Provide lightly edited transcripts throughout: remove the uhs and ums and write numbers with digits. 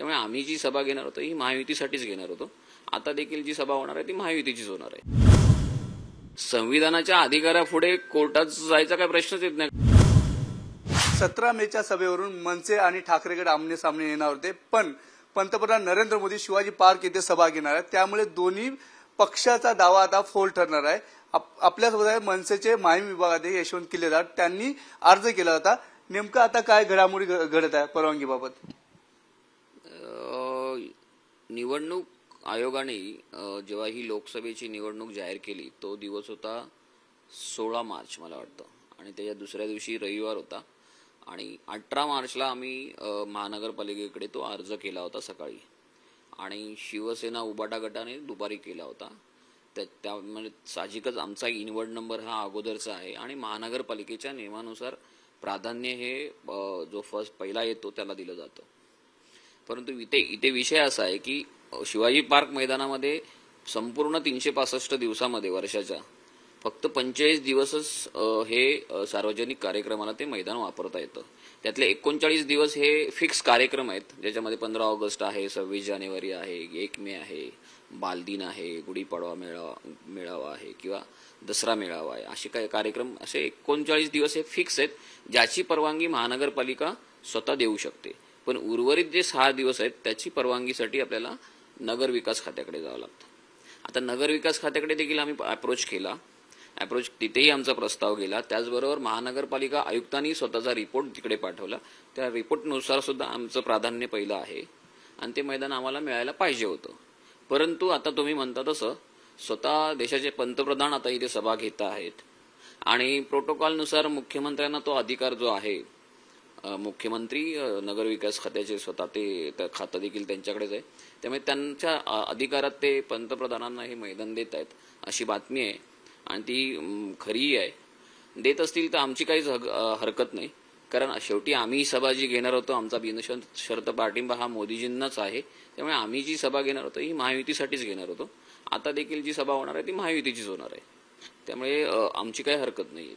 त्यामुळे आम्ही जी सभा घेणार होतो ही महायुतीसाठीच घेणार होतो. आता देखील जी सभा होणार आहे ती महायुतीचीच होणार आहे. संविधानाच्या अधिकारापुढे कोर्टात जायचा काय प्रश्नच येत नाही. 17 मेच्या सभेवरून मनसे आणि ठाकरे गट आमने सामने येणार होते, पण पंतप्रधान नरेंद्र मोदी शिवाजी पार्क येथे सभा घेणार आहेत. त्यामुळे दोन्ही पक्षाचा दावा आता फोल ठरणार आहे. आपल्यासोबत मनसेचे माहिम विभागाचे यशवंत किल्लेदार, त्यांनी अर्ज केला होता. नेमकं आता काय घडामोडी घडत आहे परवानगीबाबत? निवडणूक आयोगाने जेव्हा ही लोकसभेची निवडणूक जाहीर केली तो दिवस होता 16 मार्च मला वाटतं, आणि त्याच्या दुसऱ्या दिवशी रविवार होता, आणि 18 मार्चला आम्ही महानगरपालिकेकडे तो अर्ज केला होता सकाळी, आणि शिवसेना उबाटा गटाने दुपारी केला होता. त्यामुळे साहजिकच आमचा इनवर्ड नंबर हा अगोदरचा आहे, आणि महानगरपालिकेच्या नियमानुसार प्राधान्य हे जो पहिला येतो त्याला दिलं जातं. परंतु इथे विषय असा आहे की शिवाजी पार्क मैदानामध्ये संपूर्ण 365 दिवसामध्ये वर्षाच्या फक्त 45 दिवसच हे सार्वजनिक कार्यक्रमाला ते मैदान वापरता येतं. त्यातले 39 दिवस हे फिक्स कार्यक्रम आहेत, ज्याच्यामध्ये 15 ऑगस्ट आहे, 26 जानेवारी आहे, 1 मे आहे, बालदिन आहे, गुढीपाडवा मेळावा आहे किंवा दसरा मेळावा आहे. असे काही कार्यक्रम, असे 39 दिवस हे फिक्स आहेत, ज्याची परवानगी महानगरपालिका स्वतः देऊ शकते. पण उर्वरित जे 6 दिवस आहेत त्याची परवानगीसाठी आपल्याला नगर विकास खात्याकडे जावं लागतं. आता नगर विकास खात्याकडे देखील आम्ही अप्रोच केला, तिथेही आमचा प्रस्ताव गेला. त्याचबरोबर महानगरपालिका आयुक्तांनी स्वतःचा रिपोर्ट तिकडे पाठवला. त्या रिपोर्टनुसार सुद्धा आमचं प्राधान्य पहिलं आहे, आणि ते मैदान आम्हाला मिळायला पाहिजे होतं. परंतु आता तुम्ही म्हणता तसं स्वतः देशाचे पंतप्रधान आता इथे सभा घेत आहेत, आणि प्रोटोकॉलनुसार मुख्यमंत्र्यांना तो अधिकार जो आहे, मुख्यमंत्री नगर विकास खात्याचे स्वतः ते खातं देखील त्यांच्याकडेच आहे, त्यामुळे त्यांच्या अधिकारात ते पंतप्रधानांना हे मैदान देत आहेत अशी बातमी आहे, आणि ती खरीही आहे. देत असतील तर आमची काहीच हरकत नाही, कारण शेवटी आम्ही सभा जी घेणार होतो आमचा बिनशर्त पाठिंबा हा मोदीजींनाच आहे. त्यामुळे आम्ही जी सभा घेणार होतो ही महायुतीसाठीच घेणार होतो. आता देखील जी सभा होणार आहे ती महायुतीचीच होणार आहे. त्यामुळे आमची काही हरकत नाही.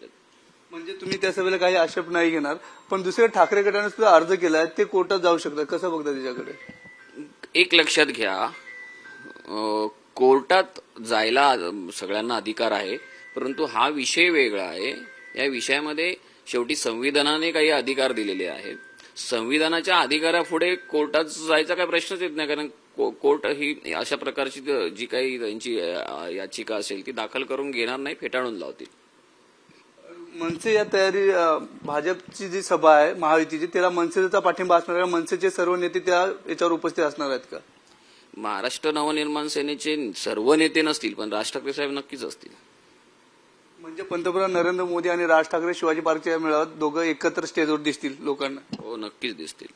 म्हणजे तुम्ही त्या सभेला काही आक्षेप नाही घेणार, पण दुसऱ्या ठाकरे गटाने सुद्धा अर्ज केलाय, ते कोर्टात जाऊ शकतात, कसं बघता त्याच्याकडे? एक लक्षात घ्या, कोर्टात जायला सगळ्यांना अधिकार आहे, परंतु हा विषय वेगळा आहे. या विषयामध्ये शेवटी संविधानाने काही अधिकार दिलेले आहेत. संविधानाच्या अधिकारापुढे कोर्टात जायचा काही प्रश्नच येत नाही, कारण कोर्ट ही अशा प्रकारची जी काही त्यांची याचिका असेल ती दाखल करून घेणार नाही, फेटाळून लावतील. मनसे या तयारी, भाजपची जी सभा आहे महायुतीची त्याला मनसेचा पाठिंबा असणार आहे, मनसेचे सर्व नेते त्या याच्यावर उपस्थित असणार आहेत का? महाराष्ट्र नवनिर्माण सेनेचे सर्व नेते नसतील, पण राज ठाकरे साहेब नक्कीच असतील. म्हणजे पंतप्रधान नरेंद्र मोदी आणि राज ठाकरे शिवाजी पार्कच्या मेळाव्यात दोघं एकत्र स्टेजवर दिसतील लोकांना? हो, नक्कीच दिसतील.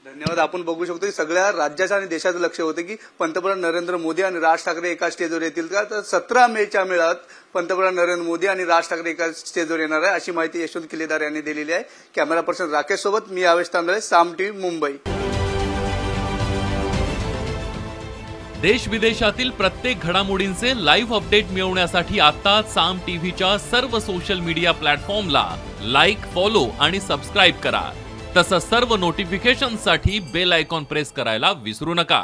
धन्यवाद. आपण बघू शकतो की सगळ्या राज्याचं आणि देशाचं लक्ष होतं की पंतप्रधान नरेंद्र मोदी आणि राज ठाकरे एका स्टेजवर येतील का. तर 17 मेच्या मेळाव्यात पंतप्रधान नरेंद्र मोदी आणि राज ठाकरे एका स्टेजवर येणार आहे, अशी माहिती यशवंत किल्लेदार यांनी दिलेली आहे. कॅमेरा पर्सन राकेश सोबत मी आवेश तांदळे, साम टीव्ही, मुंबई. देश विदेशातील प्रत्येक घडामोडींचे लाईव्ह अपडेट मिळवण्यासाठी आता साम टीव्हीच्या सर्व सोशल मीडिया प्लॅटफॉर्मला लाईक, फॉलो आणि सबस्क्राईब करा. तसंच सर्व नोटिफिकेशनसाठी बेल आयकॉन प्रेस करायला विसरू नका.